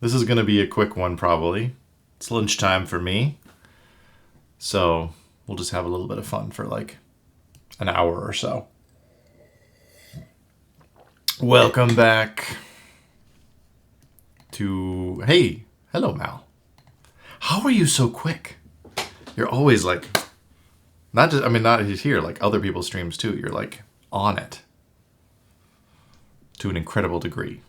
This is going to be a quick one, probably. It's lunchtime for me. So we'll just have a little bit of fun for like an hour or so. Welcome back to... Hey, hello, Mal. How are you so quick? You're always like... Not just, I mean, not here, like other people's streams too. You're like on it to an incredible degree.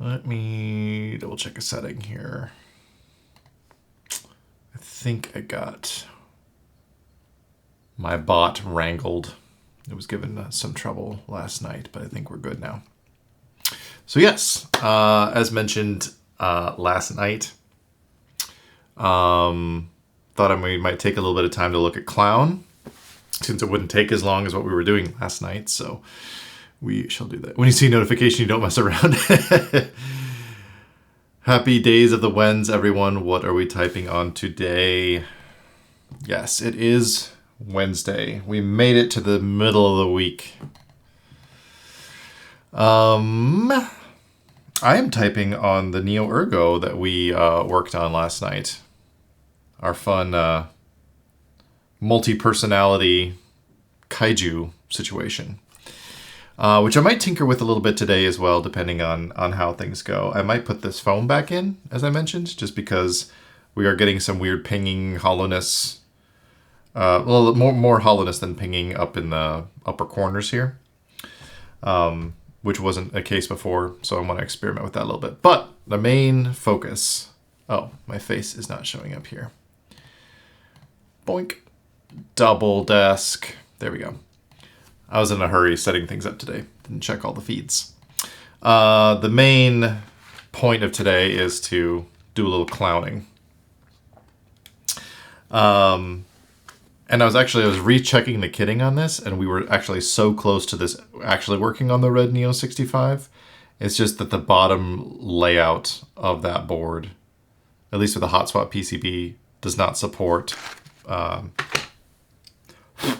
Let me double check a setting here. I think I got my bot wrangled. It was given some trouble last night, but I think we're good now. So yes, as mentioned last night, thought we might take a little bit of time to look at Clown, since it wouldn't take as long as what we were doing last night, so we shall do that. When you see notification, you don't mess around. Happy days of the Wens, everyone. What are we typing on today? Yes, it is Wednesday. We made it to the middle of the week. I am typing on the Neo Ergo that we worked on last night. Our fun multi-personality kaiju situation. Which I might tinker with a little bit today as well, depending on how things go. I might put this foam back in, as I mentioned, just because we are getting some weird pinging hollowness. Well, more hollowness than pinging up in the upper corners here, which wasn't a case before, so I want to experiment with that a little bit. But the main focus... Oh, my face is not showing up here. Boink. Double desk. There we go. I was in a hurry setting things up today. Didn't check all the feeds. The main point of today is to do a little clowning. And I was rechecking the kitting on this, and we were actually so close to this actually working on the red Neo 65. It's just that the bottom layout of that board, at least with the hotspot PCB, does not support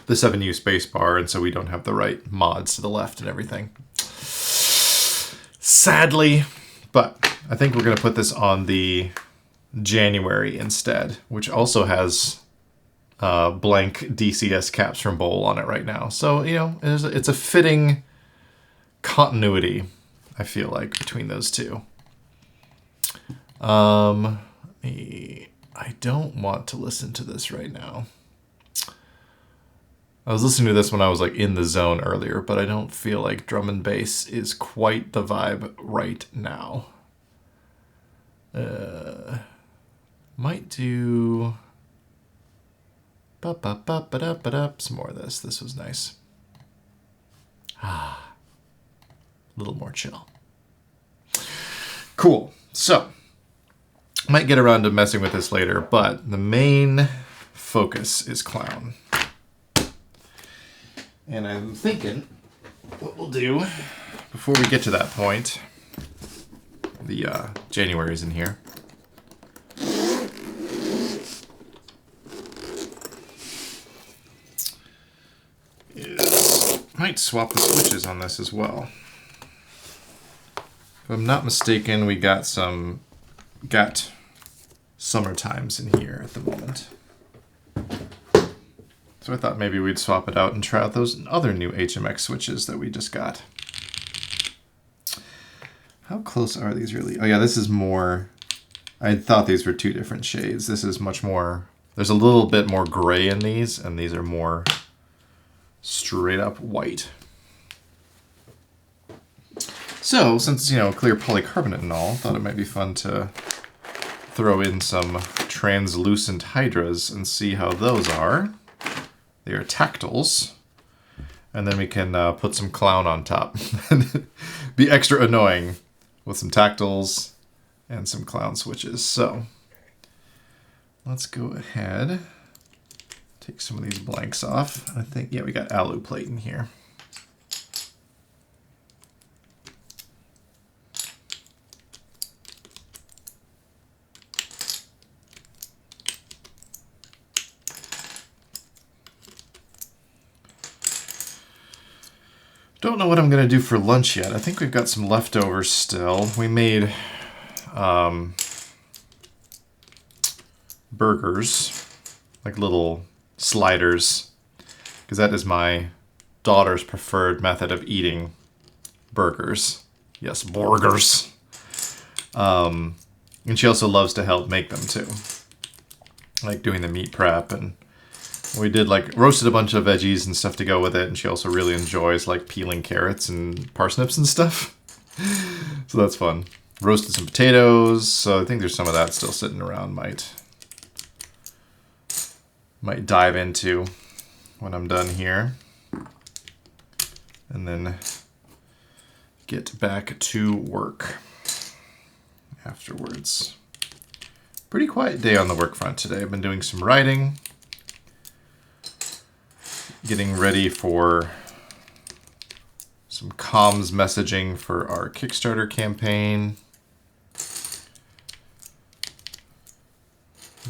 the 7U spacebar, and so we don't have the right mods to the left and everything. Sadly, but I think we're going to put this on the January instead, which also has blank DCS caps from Bowl on it right now. So, you know, it's a fitting continuity, I feel like, between those two. I don't want to listen to this right now. I was listening to this when I was like in the zone earlier, but I don't feel like drum and bass is quite the vibe right now. Might do some more of this. This was nice. A little more chill. Cool. So, might get around to messing with this later, but the main focus is Clown. And I'm thinking what we'll do before we get to that point, the January's in here. Might swap the switches on this as well. If I'm not mistaken, we got summer times in here at the moment. So I thought maybe we'd swap it out and try out those other new HMX switches that we just got. How close are these really? Oh yeah, this is more... I thought these were two different shades. This is much more... There's a little bit more gray in these, and these are more straight up white. So, since, you know, clear polycarbonate and all, thought it might be fun to throw in some translucent hydras and see how those are. They are tactiles. And then we can put some Clown on top. Be extra annoying with some tactiles and some Clown switches. So, let's go ahead. Take some of these blanks off. I think, yeah, we got alu plate in here. Don't know what I'm going to do for lunch yet. I think we've got some leftovers still. We made burgers, like little sliders, because that is my daughter's preferred method of eating burgers. Yes, burgers. And she also loves to help make them too, like doing the meat prep, and we did like roasted a bunch of veggies and stuff to go with it, and she also really enjoys like peeling carrots and parsnips and stuff. So that's fun. Roasted some potatoes, so I think there's some of that still sitting around. Might dive into when I'm done here, and then get back to work afterwards. Pretty quiet day on the work front today. I've been doing some writing, getting ready for some comms messaging for our Kickstarter campaign,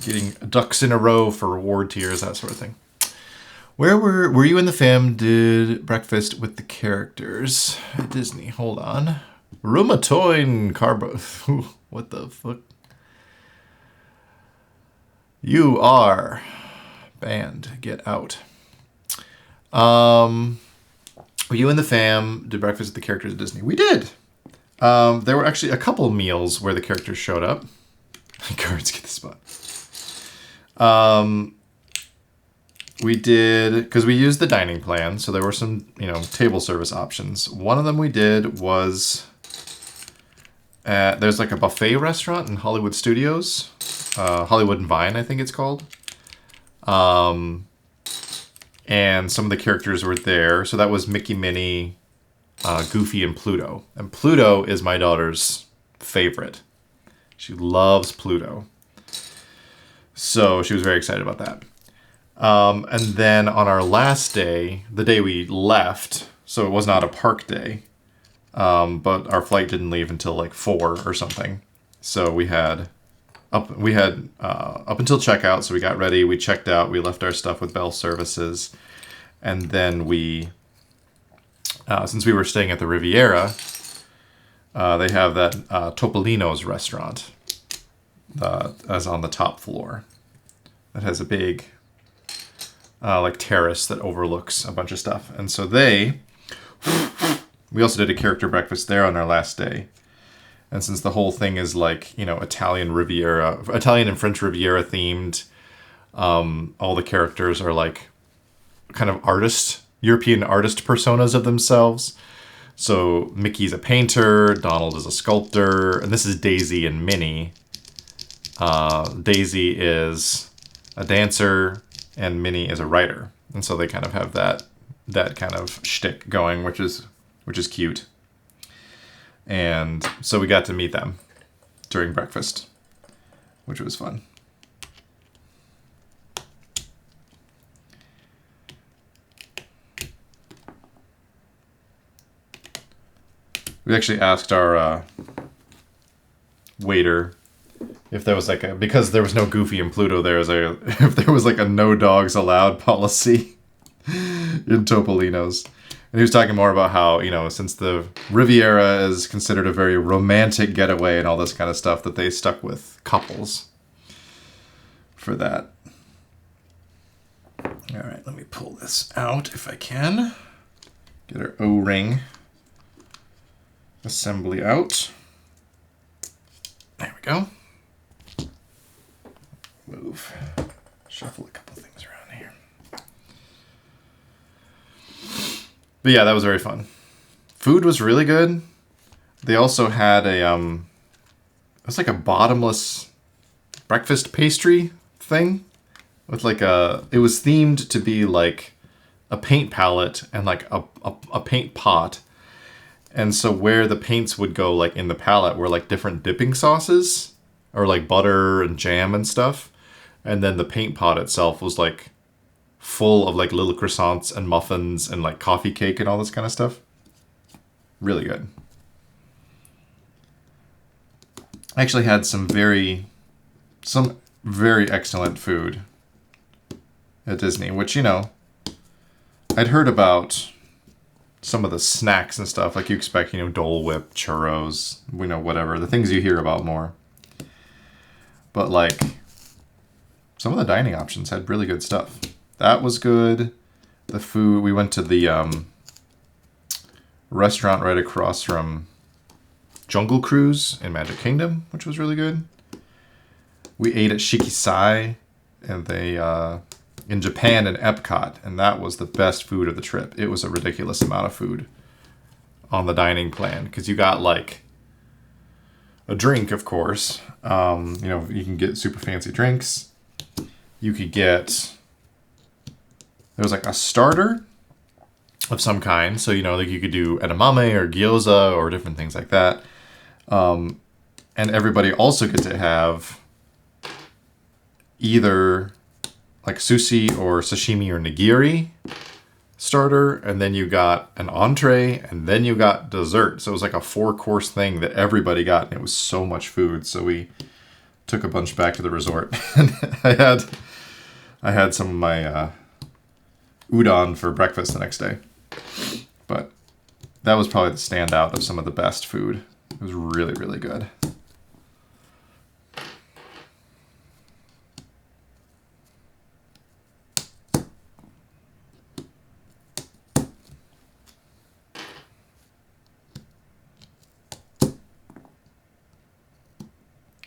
getting ducks in a row for reward tiers, that sort of thing. Where were you and the fam did breakfast with the characters at Disney? Hold on. Rheumatoid Carbo. What the fuck? You are banned. Get out. You and the fam did breakfast with the characters at Disney. We did. There were actually a couple meals where the characters showed up. Cards get the spot. We did, because we used the dining plan, so there were some, table service options. One of them we did was there's like a buffet restaurant in Hollywood Studios, Hollywood and Vine, I think it's called. And some of the characters were there. So that was Mickey, Minnie, Goofy, and Pluto. And Pluto is my daughter's favorite. She loves Pluto. So she was very excited about that. And then on our last day, the day we left, so it was not a park day, but our flight didn't leave until like 4 or something. So we had up until checkout. So we got ready, we checked out, we left our stuff with Bell Services, and then we, since we were staying at the Riviera, they have that Topolino's restaurant as on the top floor. That has a big like terrace that overlooks a bunch of stuff. And so we also did a character breakfast there on our last day. And since the whole thing is like, Italian and French Riviera themed, all the characters are like kind of European artist personas of themselves. So Mickey's a painter, Donald is a sculptor, and this is Daisy and Minnie. Daisy is a dancer, and Minnie is a writer. And so they kind of have that kind of shtick going, which is cute. And so we got to meet them during breakfast, which was fun. We actually asked our waiter if there was like because there was no Goofy and Pluto there, if there was like a no dogs allowed policy in Topolino's. And he was talking more about how, since the Riviera is considered a very romantic getaway and all this kind of stuff, that they stuck with couples for that. All right, let me pull this out if I can. Get our O-ring assembly out. There we go. Move. Shuffle a couple things around here. But yeah, that was very fun. Food was really good. They also had it was like a bottomless breakfast pastry thing with like it was themed to be like a paint palette and like a paint pot. And so where the paints would go like in the palette were like different dipping sauces or like butter and jam and stuff. And then the paint pot itself was like full of like little croissants and muffins and like coffee cake and all this kind of stuff. Really good. I actually had some very excellent food at Disney, which, I'd heard about some of the snacks and stuff, like you expect, you know, Dole Whip, churros, you know, whatever, the things you hear about more. But like, some of the dining options had really good stuff. That was good. The food, we went to the restaurant right across from Jungle Cruise in Magic Kingdom, which was really good. We ate at Shikisai, and they in Japan in Epcot, and that was the best food of the trip. It was a ridiculous amount of food on the dining plan, because you got like a drink, of course. You know, you can get super fancy drinks. You could get, there was like a starter of some kind, so you know, like you could do edamame or gyoza or different things like that. And everybody also get to have either like sushi or sashimi or nigiri starter, and then you got an entree, and then you got dessert. So it was like a 4-course thing that everybody got, and it was so much food. So we took a bunch back to the resort. And I had some of my udon for breakfast the next day. But that was probably the standout of some of the best food. It was really, really good.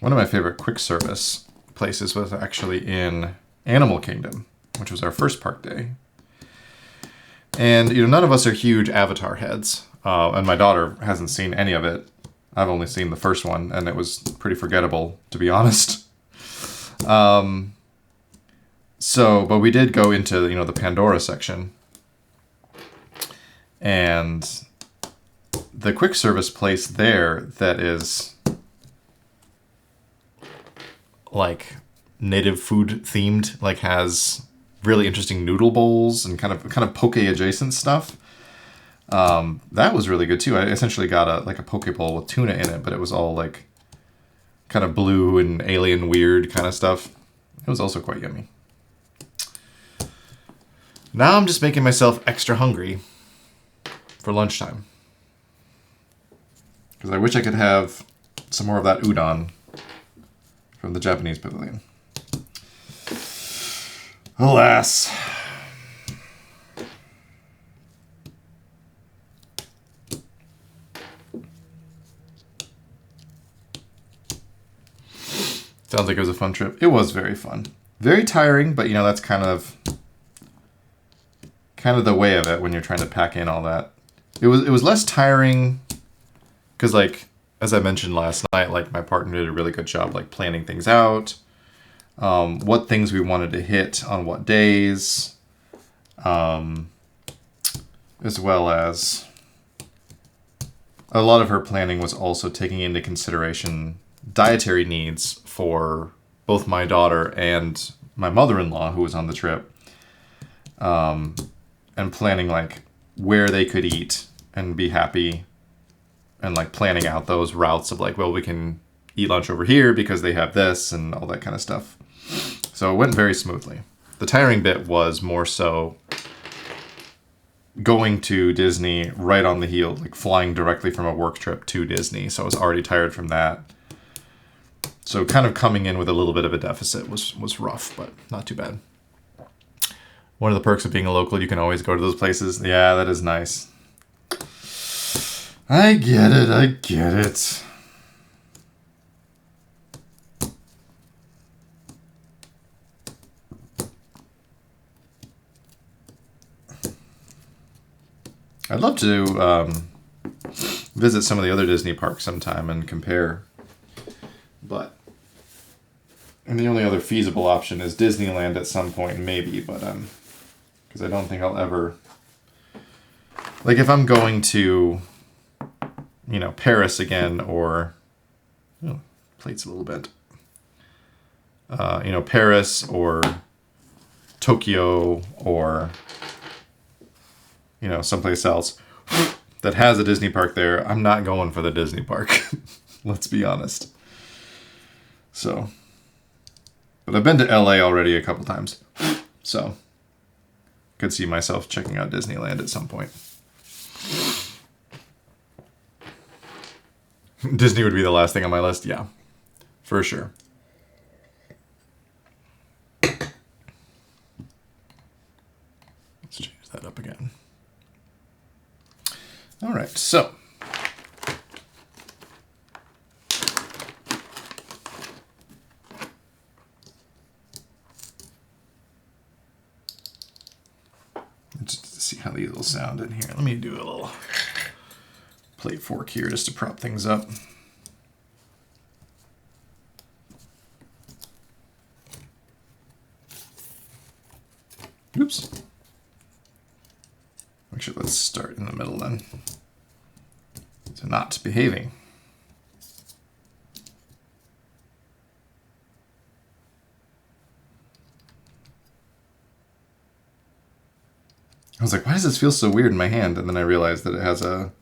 One of my favorite quick service places was actually in Animal Kingdom, which was our first park day. And, you know, none of us are huge Avatar heads, and my daughter hasn't seen any of it. I've only seen the first one, and it was pretty forgettable, to be honest. But we did go into, you know, the Pandora section. And the quick service place there that is like native food themed, like has really interesting noodle bowls and kind of poke adjacent stuff. That was really good too. I essentially got a poke bowl with tuna in it, but it was all like kind of blue and alien weird kind of stuff. It was also quite yummy. Now I'm just making myself extra hungry for lunchtime, because I wish I could have some more of that udon from the Japanese pavilion. Alas. Sounds like it was a fun trip. It was very fun. Very tiring, but you know, that's kind of the way of it when you're trying to pack in all that. It was less tiring because, like, as I mentioned last night, like my partner did a really good job like planning things out, what things we wanted to hit on what days, as well as a lot of her planning was also taking into consideration dietary needs for both my daughter and my mother-in-law who was on the trip, and planning like where they could eat and be happy, and like planning out those routes of like, well, we can eat lunch over here because they have this and all that kind of stuff. So it went very smoothly. The tiring bit was more so going to Disney right on the heel, like flying directly from a work trip to Disney. So I was already tired from that. So kind of coming in with a little bit of a deficit was rough, but not too bad. One of the perks of being a local, you can always go to those places. Yeah, that is nice. I get it. I'd love to visit some of the other Disney parks sometime and compare. And the only other feasible option is Disneyland at some point, maybe, but because I don't think I'll ever, like, if I'm going to, you know, Paris again, or, oh, plate's a little bent, you know, Paris or Tokyo or, you know, someplace else that has a Disney park there, I'm not going for the Disney park. Let's be honest. So, but I've been to LA already a couple times, so could see myself checking out Disneyland at some point. Disney would be the last thing on my list, yeah. For sure. Let's change that up again. All right, so. Just to see how these will sound in here. Let me do a little plate fork here just to prop things up. Oops. Actually, let's start in the middle then. So not behaving. I was like, why does this feel so weird in my hand? And then I realized that it has a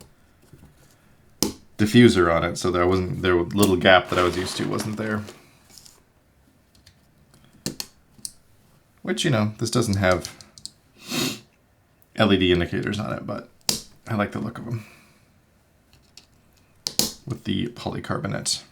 diffuser on it, so there little gap that I was used to wasn't there. Which, you know, this doesn't have LED indicators on it, but I like the look of them with the polycarbonate.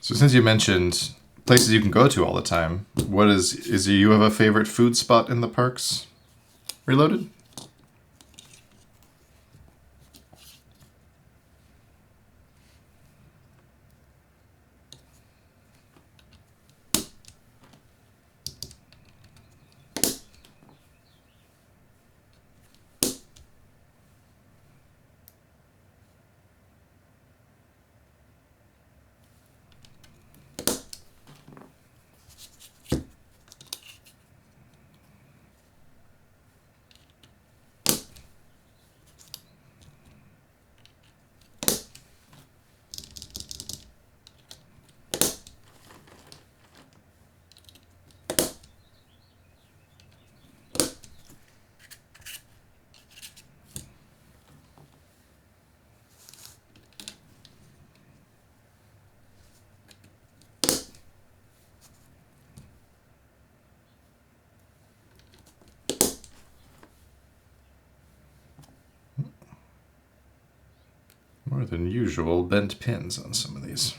So since you mentioned places you can go to all the time, do you have a favorite food spot in the parks? Reloaded? More than usual bent pins on some of these.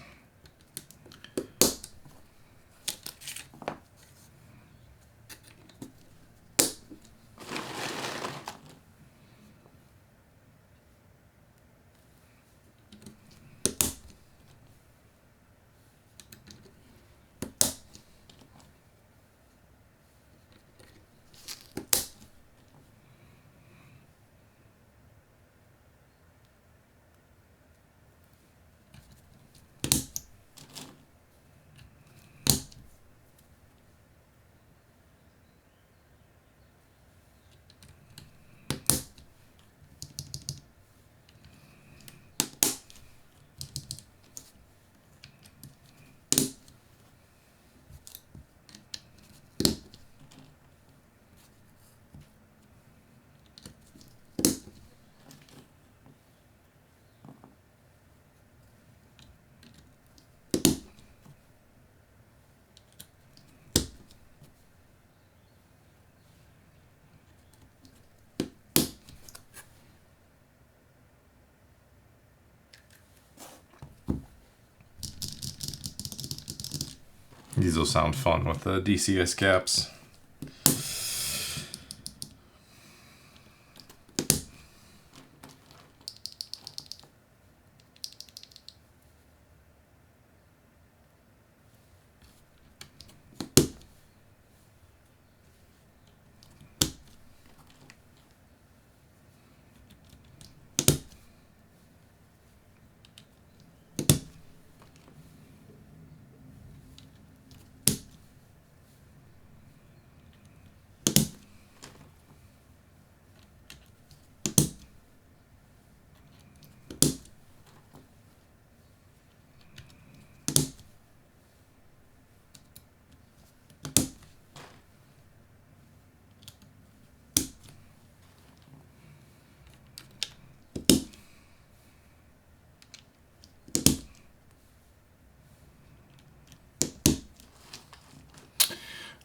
These will sound fun with the DCS caps.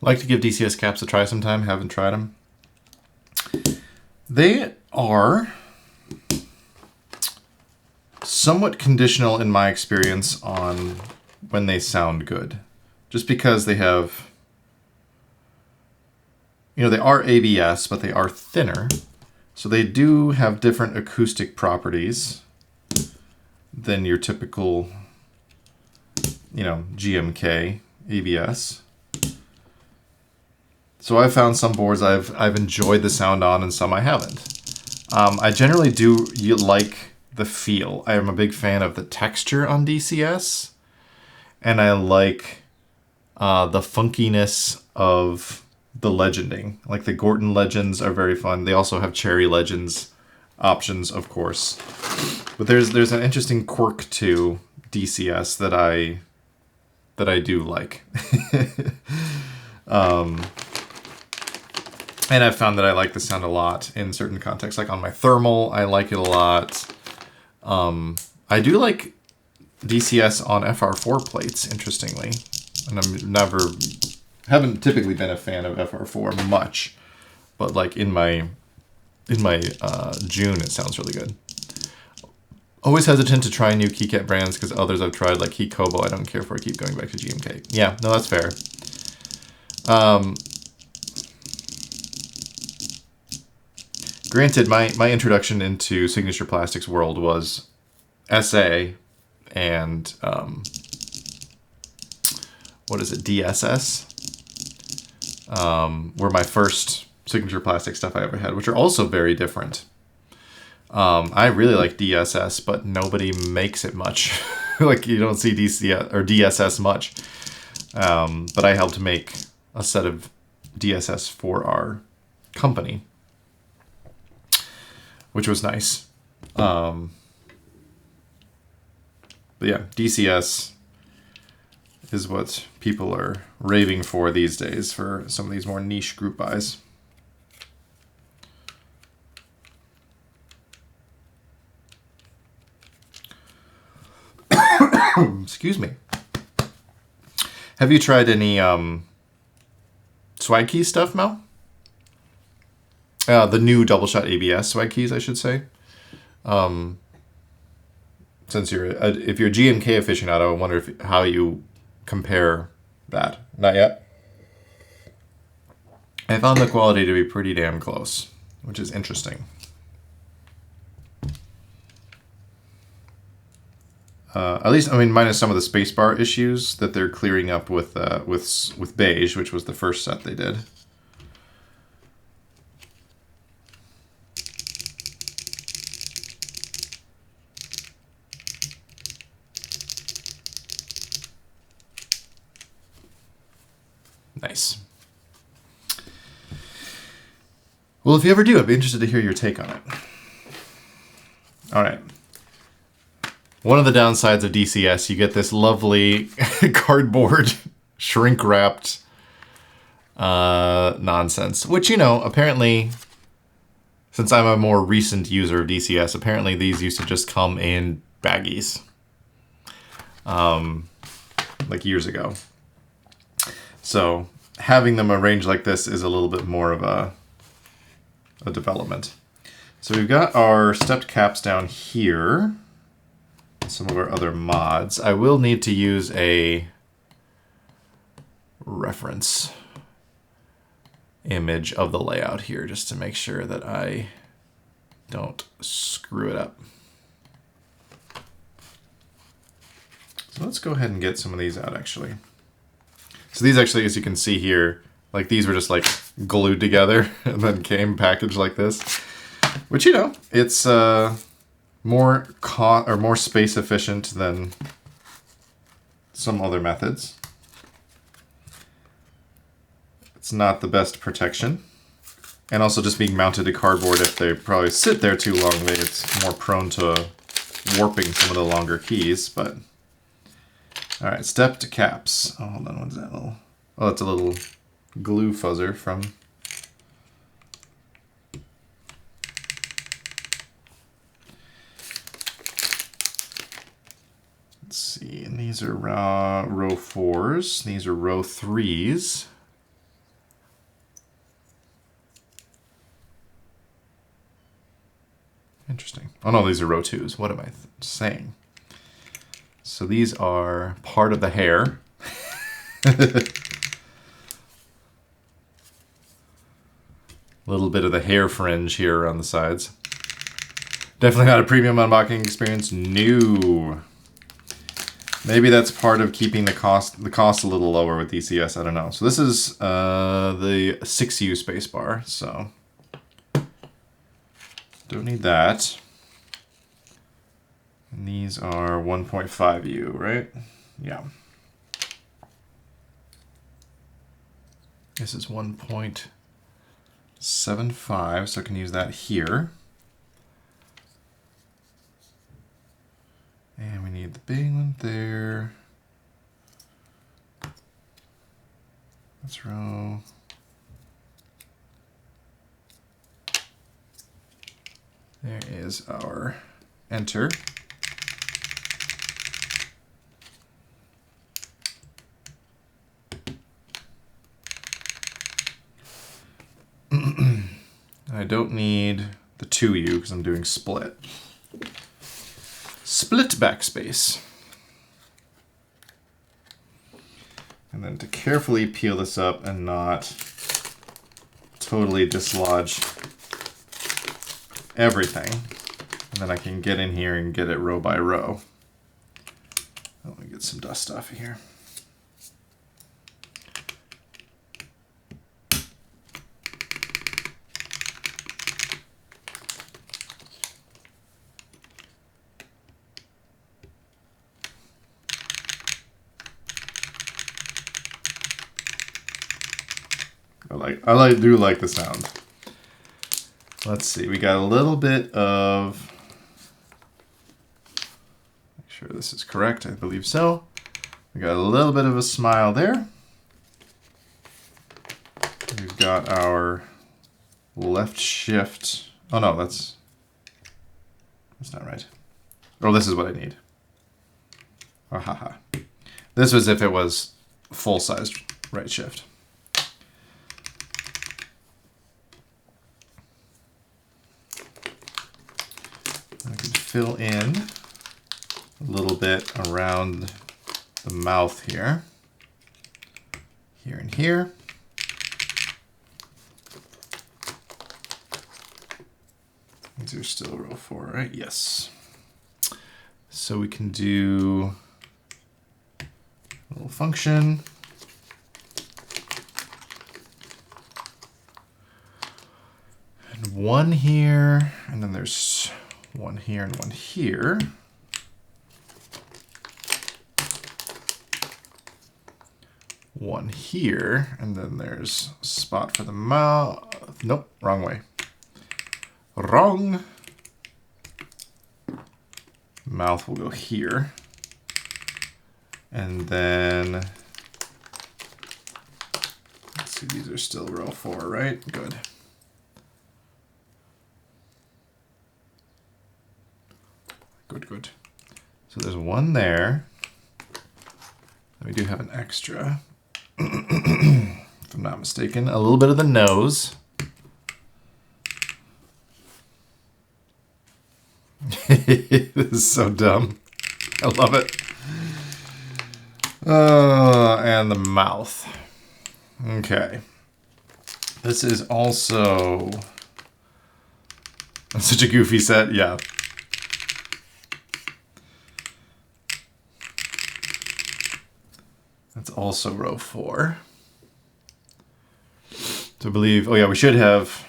Like to give DCS caps a try sometime. Haven't tried them. They are somewhat conditional in my experience on when they sound good. Just because they have, you know, they are ABS, but they are thinner. So they do have different acoustic properties than your typical, you know, GMK ABS. So I've found some boards I've enjoyed the sound on and some I haven't. I generally do like the feel. I am a big fan of the texture on DCS, and I like the funkiness of the legending. Like the Gorton Legends are very fun. They also have Cherry Legends options, of course. But there's an interesting quirk to DCS that I do like. And I've found that I like the sound a lot in certain contexts. Like on my thermal, I like it a lot. I do like DCS on FR4 plates, interestingly. And haven't typically been a fan of FR4 much. But like in my June, it sounds really good. Always hesitant to try new keycap brands because others I've tried, like Key Kobo, I don't care for. I keep going back to GMK. Yeah, no, that's fair. Granted, my introduction into Signature Plastics world was SA and what is it, DSS? Were my first Signature Plastic stuff I ever had, which are also very different. I really like DSS, but nobody makes it much. Like you don't see DCS or DSS much. But I helped make a set of DSS for our company, which was nice. But yeah, DCS is what people are raving for these days for some of these more niche group buys. Excuse me. Have you tried any swag keys stuff, Mel? The new double shot ABS swag keys, I should say. Since if you're a GMK aficionado, I wonder how you compare that. Not yet. I found the quality to be pretty damn close, which is interesting. At least, I mean, minus some of the spacebar issues that they're clearing up with beige, which was the first set they did. Nice. Well, if you ever do, I'd be interested to hear your take on it. All right. One of the downsides of DCS, you get this lovely cardboard shrink-wrapped nonsense, which, you know, apparently, since I'm a more recent user of DCS, apparently these used to just come in baggies, like years ago. So having them arranged like this is a little bit more of a development. So we've got our stepped caps down here. Some of our other mods. I will need to use a reference image of the layout here just to make sure that I don't screw it up. So let's go ahead and get some of these out actually. So these actually, as you can see here, like these were just like glued together and then came packaged like this, which, you know, it's more space efficient than some other methods. It's not the best protection. And also just being mounted to cardboard, if they probably sit there too long, it's more prone to warping some of the longer keys, but... Alright, stepped caps. Oh, hold on, what's that little... Oh, that's a little glue fuzzer from... Let's see, and these are row 4s. These are row 3s. Interesting. Oh no, these are row 2s. What am I saying? So these are part of the hair. Little bit of the hair fringe here around the sides. Definitely not a premium unboxing experience. No. Maybe that's part of keeping the cost a little lower with DCS. I don't know. So this is the 6U spacebar. So don't need that. And these are 1.5U, right? Yeah. This is 1.75, so I can use that here. And we need the big one there. Let's row. There is our enter. I don't need the 2U because I'm doing split. Split backspace. And then to carefully peel this up and not totally dislodge everything. And then I can get in here and get it row by row. Let me get some dust off of here. I do like the sound. Let's see, we got a little bit of, make sure this is correct, I believe so. We got a little bit of a smile there. We've got our left shift. Oh no, that's not right. Oh, this is what I need. Oh, haha. This was if it was full-sized right shift. I can fill in a little bit around the mouth here. Here and here. These are still row 4, right? Yes. So we can do a little function. And one here, and then there's one here and one here. One here, and then there's a spot for the mouth. Nope, wrong way. Wrong. Mouth will go here. And then, let's see, these are still row 4, right? Good. Good, good. So there's one there. We do have an extra, if I'm not mistaken. A little bit of the nose. This is so dumb. I love it. And the mouth. Okay. This is also such a goofy set. Yeah. That's also row 4. So I believe, oh yeah, we should have,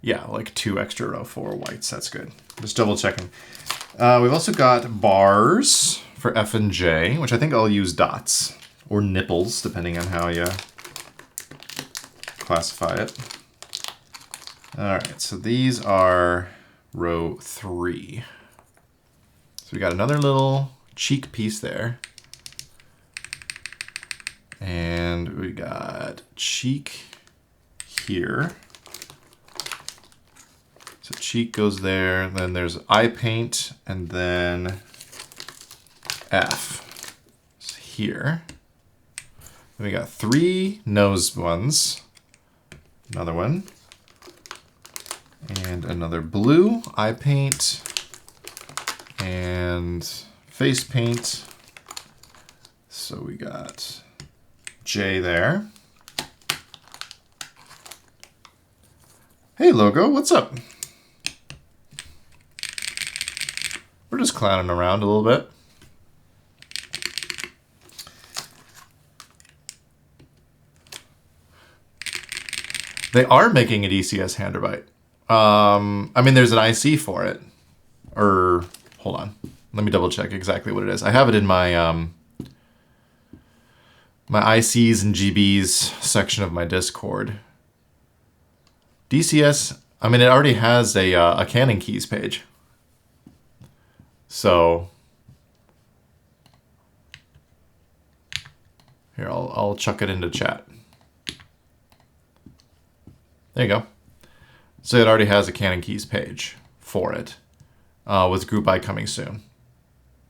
yeah, like 2 extra row 4 whites. That's good. Just double checking. We've also got bars for F and J, which I think I'll use dots or nipples, depending on how you classify it. All right, so these are row 3. So we got another little cheek piece there. And we got cheek here. So cheek goes there, then there's eye paint, and then F is here. Then we got 3 nose ones, another one, And another blue eye paint and face paint. So we got J there. Hey Logo, what's up? We're just clowning around a little bit. They are making a DCS Handerbyte. I mean, there's an IC for it. Or, hold on. Let me double check exactly what it is. I have it in my my ICs and GBs section of my Discord. DCS, I mean, it already has a Canon Keys page. So, here, I'll chuck it into chat. There you go. So it already has a Canon Keys page for it, with Group Buy coming soon.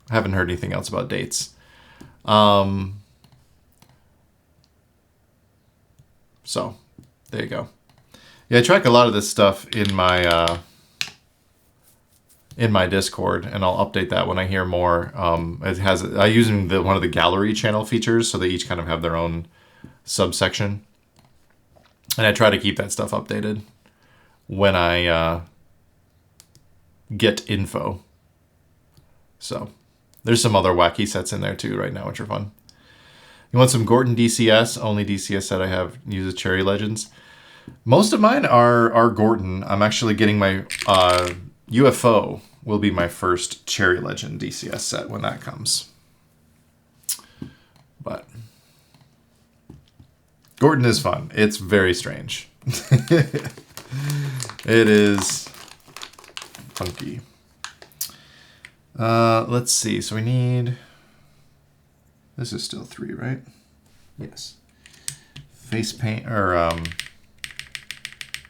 I haven't heard anything else about dates. So, there you go. Yeah, I track a lot of this stuff in my Discord, and I'll update that when I hear more. I use one of the gallery channel features, so they each kind of have their own subsection, and I try to keep that stuff updated when I get info. So there's some other wacky sets in there too right now, which are fun. You want some Gorton DCS? Only DCS set I have uses Cherry Legends. Most of mine are Gorton. I'm actually getting my UFO will be my first Cherry Legend DCS set when that comes. But Gorton is fun. It's very strange. It is funky. Let's see. So we need... This is still 3, right? Yes. Face paint, or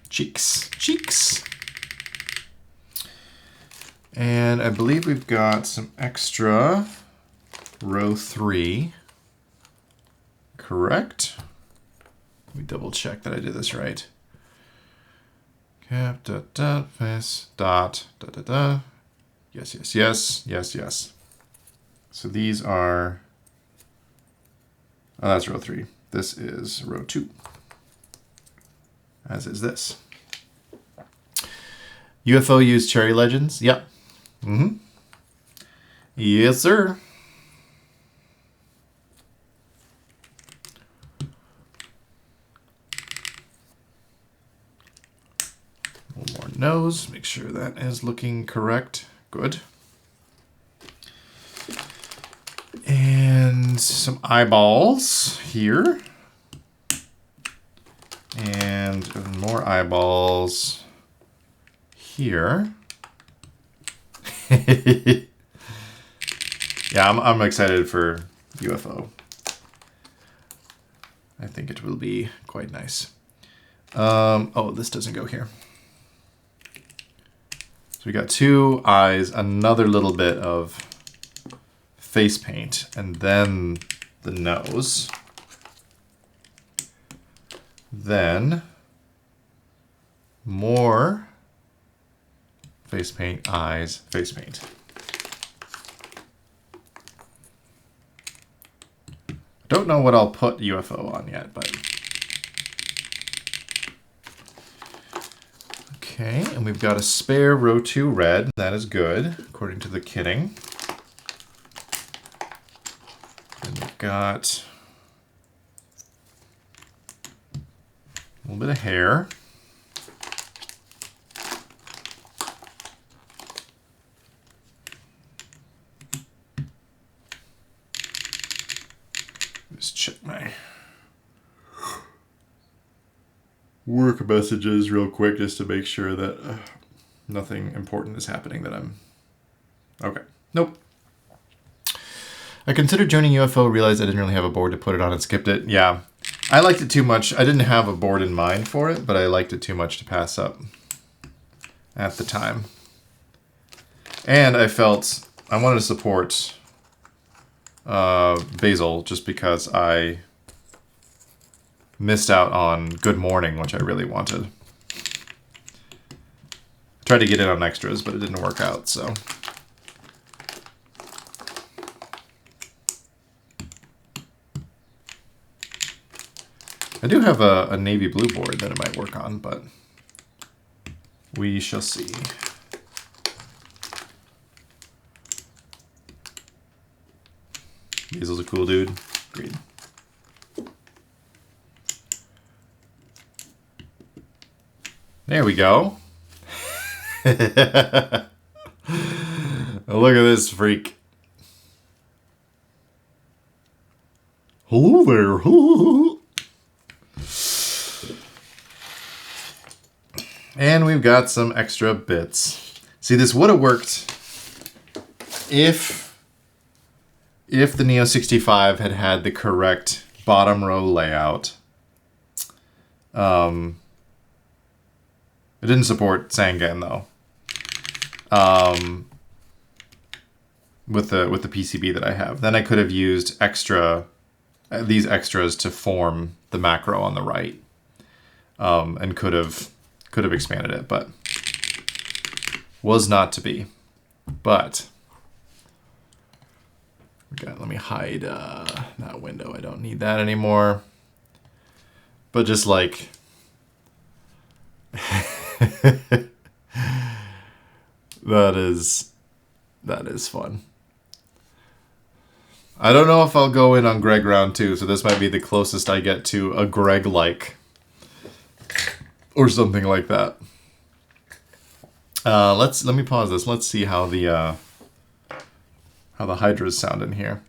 cheeks. Cheeks! And I believe we've got some extra row 3. Correct? Let me double check that I did this right. Cap, dot, dot, face, dot, da, da, da. Yes, yes, yes, yes, yes. So these are... Oh, that's row 3. This is row 2. As is this. UFO use Cherry Legends? Yep. Mm-hmm. Yes, sir. One more nose. Make sure that is looking correct. Good. And some eyeballs here. And more eyeballs here. Yeah, I'm excited for UFO. I think it will be quite nice. Oh, this doesn't go here. So we got 2 eyes, another little bit of face paint, and then the nose. Then more face paint, eyes, face paint. Don't know what I'll put UFO on yet, but... Okay, and we've got a spare row 2 red. That is good, according to the kitting. And we've got a little bit of hair. Just check my work messages real quick just to make sure that nothing important is happening that I'm... Okay. Nope. I considered joining UFO, realized I didn't really have a board to put it on and skipped it. Yeah. I liked it too much. I didn't have a board in mind for it, but I liked it too much to pass up at the time. And I felt I wanted to support Basil just because I missed out on Good Morning, which I really wanted. Tried to get in on extras, but it didn't work out, so. I do have a navy blue board that it might work on, but we shall see. Basil's a cool dude. Agreed. There we go. Look at this freak. Hello there. And we've got some extra bits. See, this would have worked if the Neo 65 had had the correct bottom row layout. It didn't support Sangan though. With the PCB that I have, then I could have used these extras to form the macro on the right, and could have expanded it, but was not to be. But let me hide that window. I don't need that anymore. But just like that is fun. I don't know if I'll go in on Greg round 2, so this might be the closest I get to a Greg-like. Or something like that. Let me pause this. Let's see how the Hydras sound in here.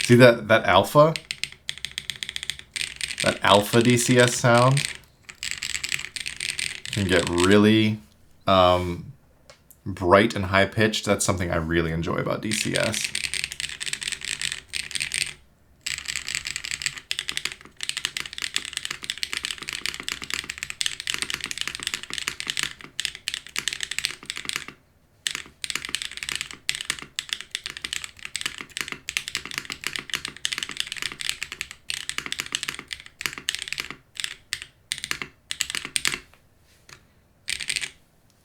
See that alpha? That alpha DCS sound can get really bright and high pitched. That's something I really enjoy about DCS.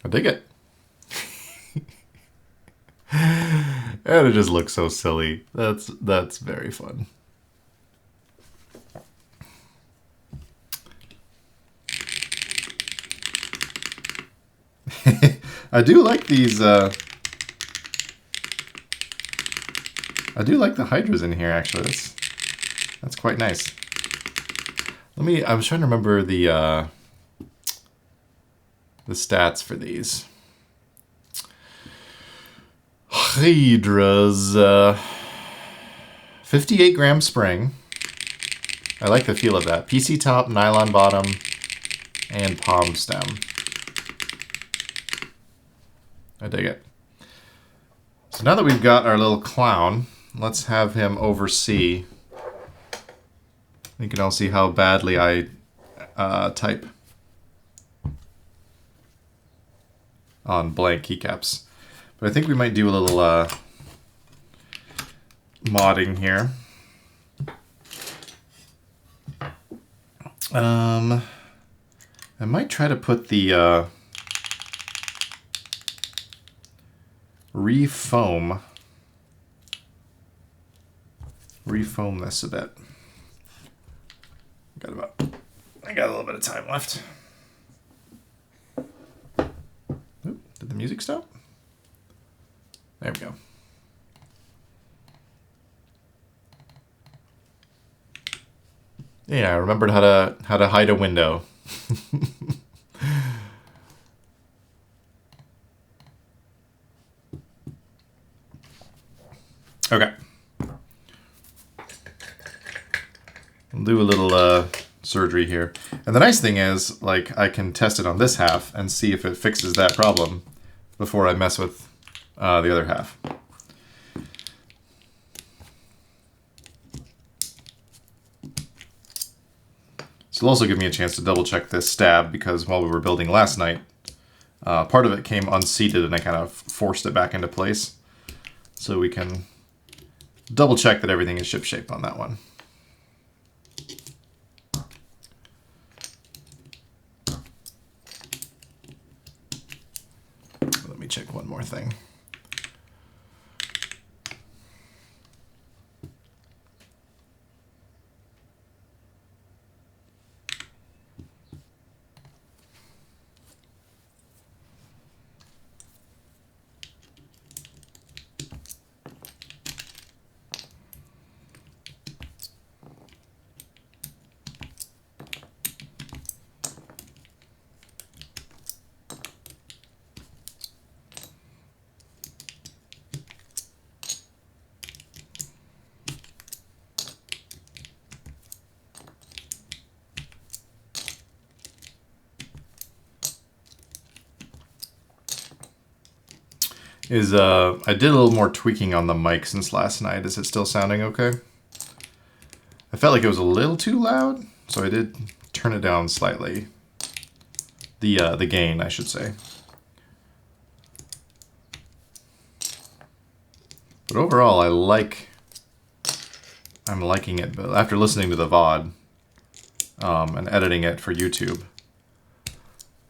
I dig it. And it just looks so silly. That's very fun. I do like these I do like the Hydras in here actually. That's quite nice. I was trying to remember the stats for these. Hydras, 58 gram spring. I like the feel of that. PC top, nylon bottom, and palm stem. I dig it. So now that we've got our little clown, let's have him oversee. You can all see how badly I type on blank keycaps. But I think we might do a little modding here. I might try to put the refoam this a bit. I got a little bit of time left. Oop, did the music stop? There we go. Yeah, I remembered how to hide a window. Okay. We'll do a little surgery here. And the nice thing is, like, I can test it on this half and see if it fixes that problem before I mess with the other half. So will also give me a chance to double check this stab, because while we were building last night, part of it came unseated and I kind of forced it back into place. So we can double check that everything is ship-shape on that one. Let me check one more thing. I did a little more tweaking on the mic since last night. Is it still sounding okay? I felt like it was a little too loud, so I did turn it down slightly. The gain, I should say. But overall, I'm liking it. But after listening to the VOD and editing it for YouTube,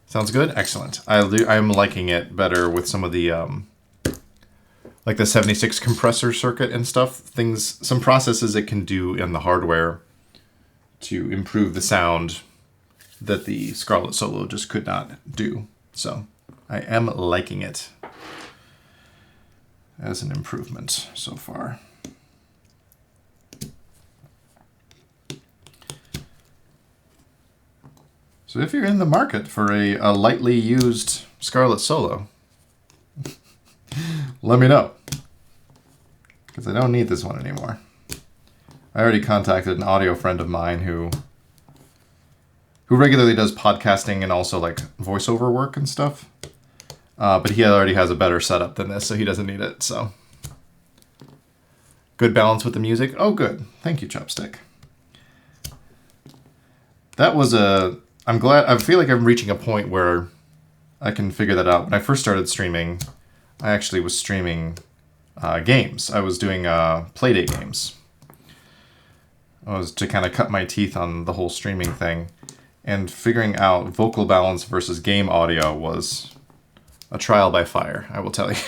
sounds good. Excellent. I'm liking it better with some of the like the 76 compressor circuit and stuff. Some processes it can do in the hardware to improve the sound that the Scarlett Solo just could not do. So I am liking it as an improvement so far. So if you're in the market for a lightly used Scarlett Solo, let me know, because I don't need this one anymore. I already contacted an audio friend of mine who regularly does podcasting and also like voiceover work and stuff. But he already has a better setup than this, so he doesn't need it. So good balance with the music. Oh, good. Thank you, Chopstick. That was I'm glad. I feel like I'm reaching a point where I can figure that out. When I first started streaming, I actually was streaming games. I was doing Playdate games. I was to kind of cut my teeth on the whole streaming thing. And figuring out vocal balance versus game audio was a trial by fire, I will tell you.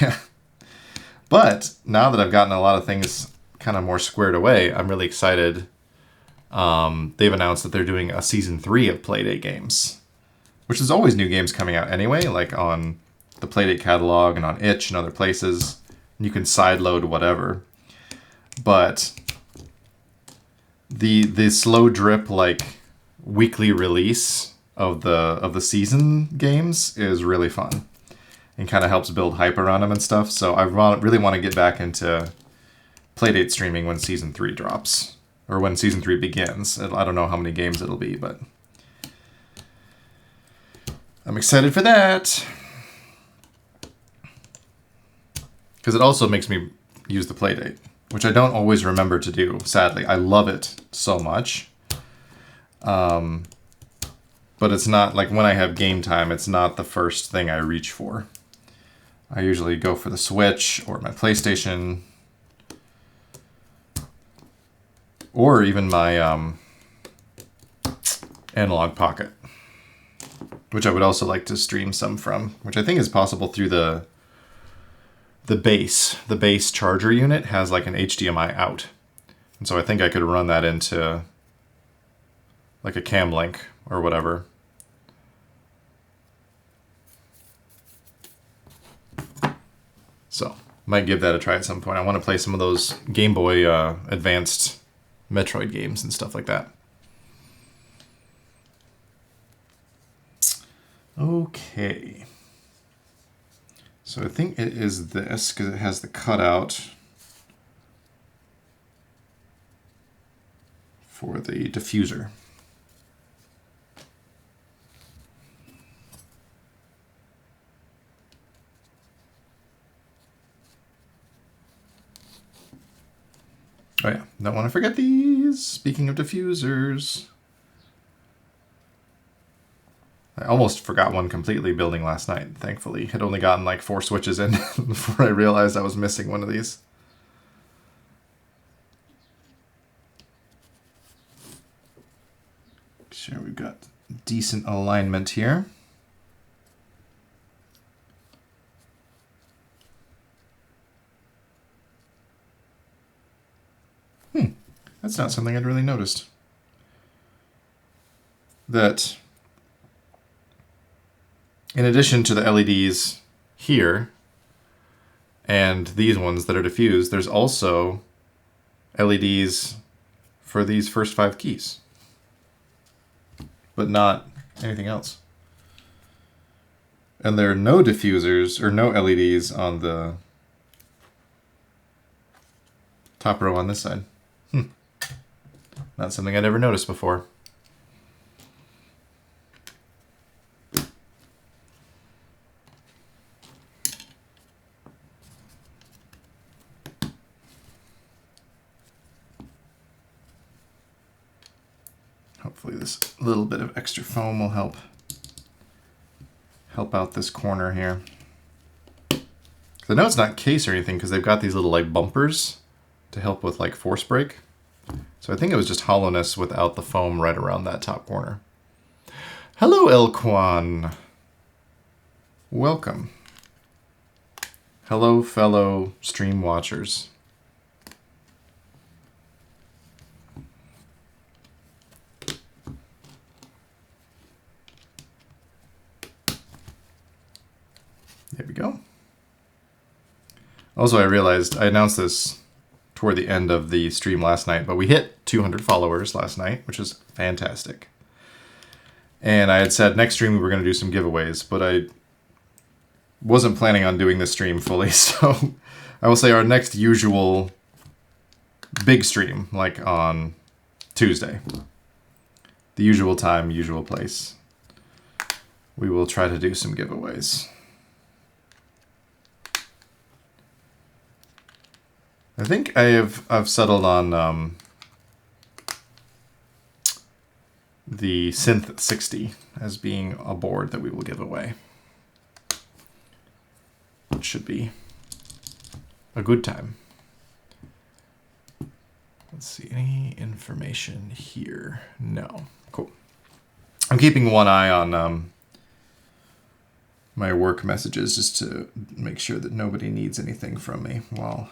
But now that I've gotten a lot of things kind of more squared away, I'm really excited. They've announced that they're doing a season 3 of Playdate games, which is always new games coming out anyway, like on the Playdate catalog and on itch and other places. You can sideload whatever. But the slow drip, like weekly release of the season games is really fun and kind of helps build hype around them and stuff. So I really want to get back into Playdate streaming when season 3 drops, or when season 3 begins. I don't know how many games it'll be, but I'm excited for that. Because it also makes me use the Playdate, which I don't always remember to do, sadly. I love it so much. But it's not, like when I have game time, it's not the first thing I reach for. I usually go for the Switch or my PlayStation, or even my Analog Pocket, which I would also like to stream some from, which I think is possible through the base. The base charger unit has like an HDMI out. And so I think I could run that into like a cam link or whatever. So might give that a try at some point. I want to play some of those Game Boy Advanced Metroid games and stuff like that. Okay. So I think it is this, because it has the cutout for the diffuser. Oh yeah, don't want to forget these. Speaking of diffusers. almost forgot one completely building last night, thankfully. Had only gotten like 4 switches in before I realized I was missing one of these. Make sure we've got decent alignment here. That's not something I'd really noticed. That in addition to the LEDs here and these ones that are diffused, there's also LEDs for these first 5 keys, but not anything else. And there are no diffusers or no LEDs on the top row on this side. Not something I'd ever noticed before. Hopefully this little bit of extra foam will help out this corner here. I know it's not case or anything because they've got these little like bumpers to help with like force break. So I think it was just hollowness without the foam right around that top corner. Hello, Elquan. Welcome. Hello, fellow stream watchers. There we go. Also, I realized I announced this toward the end of the stream last night, but we hit 200 followers last night, which is fantastic. And I had said next stream we were going to do some giveaways, but I wasn't planning on doing this stream fully, so I will say our next usual big stream, like on Tuesday, the usual time, usual place, we will try to do some giveaways. I think I've settled on the Synth 60 as being a board that we will give away. Which should be a good time. Let's see, any information here? No. Cool. I'm keeping one eye on my work messages just to make sure that nobody needs anything from me while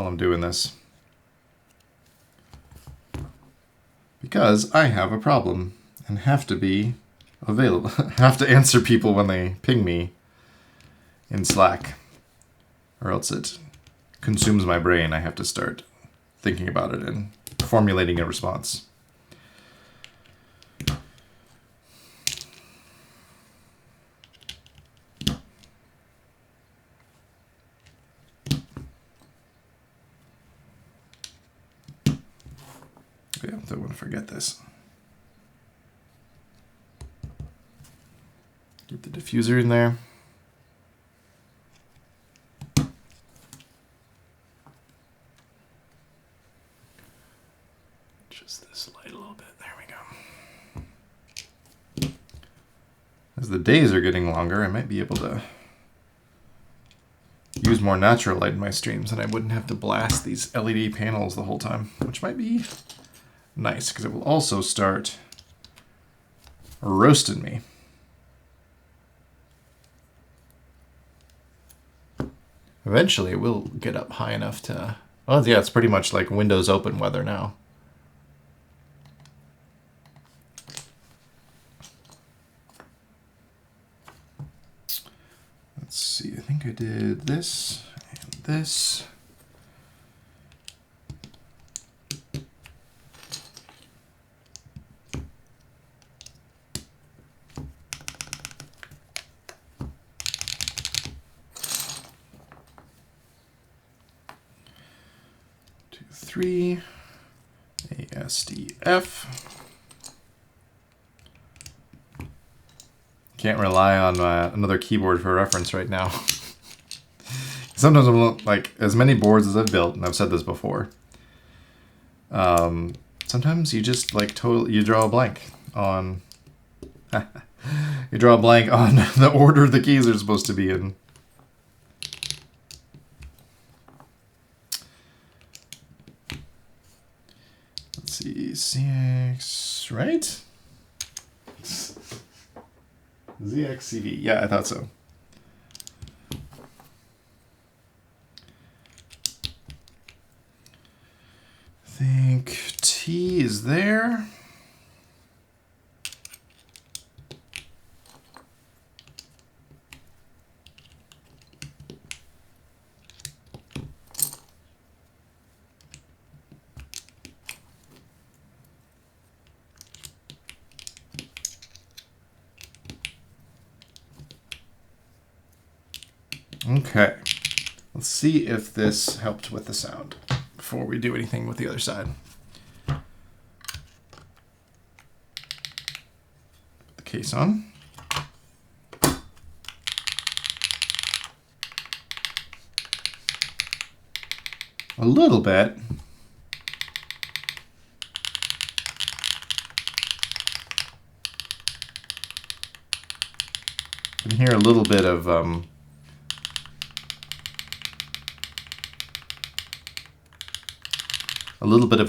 I'm doing this. Because I have a problem and have to be available. Have to answer people when they ping me in Slack, or else it consumes my brain. I have to start thinking about it and formulating a response. Yeah, don't want to forget this. Get the diffuser in there. Just this light a little bit. There we go. As the days are getting longer, I might be able to use more natural light in my streams, and I wouldn't have to blast these LED panels the whole time, which might be nice, because it will also start roasting me. Eventually it will get up high enough to... Well, yeah, it's pretty much like Windows open weather now. Let's see, I think I did this and this. ASDF. Can't rely on another keyboard for reference right now. Sometimes I'm like, as many boards as I've built, and I've said this before, sometimes you just like you draw a blank. on... you draw a blank on the order the keys are supposed to be in. Let's see, CX, right? ZXCV, yeah, I thought so. I think T is there. Okay, let's see if this helped with the sound before we do anything with the other side. Put the case on. A little bit. You can hear a little bit of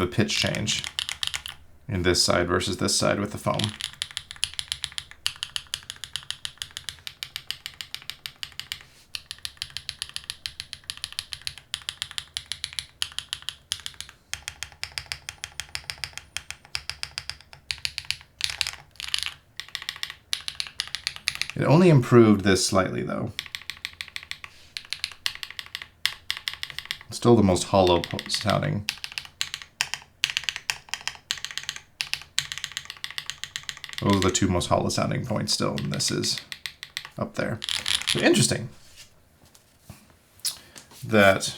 a pitch change in this side versus this side with the foam. It only improved this slightly though. Still the most hollow sounding. Those are the two most hollow sounding points still, and this is up there. So interesting that,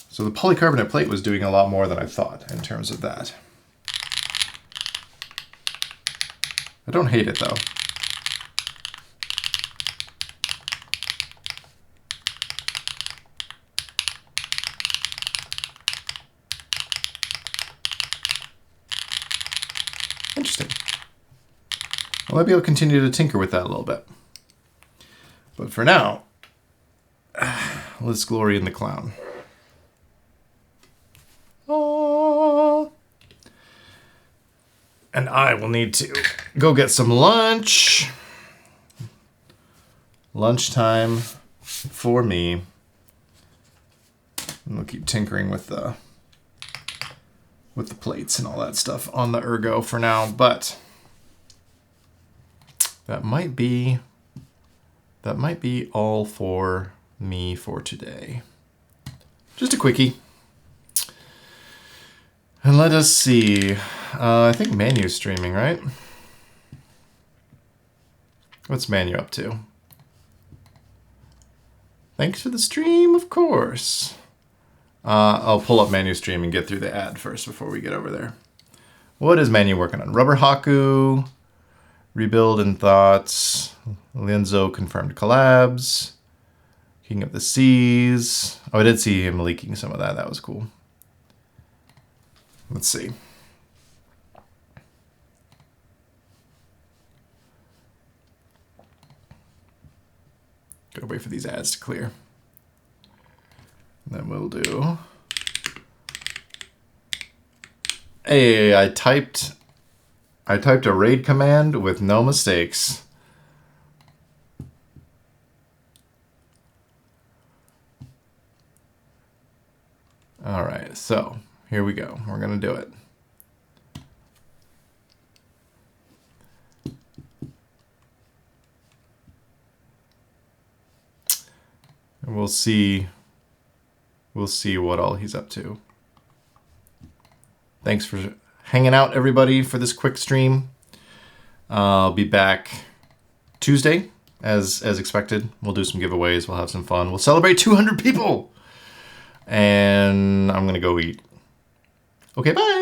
so the polycarbonate plate was doing a lot more than I thought in terms of that. I don't hate it though. Interesting. Well, maybe I'll continue to tinker with that a little bit. But for now, let's glory in the clown. Oh. And I will need to go get some lunch. Lunchtime for me. And we'll keep tinkering with the plates and all that stuff on the Ergo for now, but that might be all for me for today. Just a quickie. And let us see. I think Manu's streaming, right? What's Manu up to? Thanks for the stream, of course. I'll pull up Manu's stream and get through the ad first before we get over there. What is Manu working on? Rubber Haku, Rebuild and Thoughts, Lenzo confirmed collabs, King of the Seas. Oh, I did see him leaking some of that. That was cool. Let's see. Gotta wait for these ads to clear. Then we'll do. Hey, I typed a raid command with no mistakes. All right, so here we go. We're gonna do it. And we'll see what all he's up to. Thanks for hanging out, everybody, for this quick stream. I'll be back Tuesday, as expected. We'll do some giveaways. We'll have some fun. We'll celebrate 200 people. And I'm going to go eat. Okay, bye.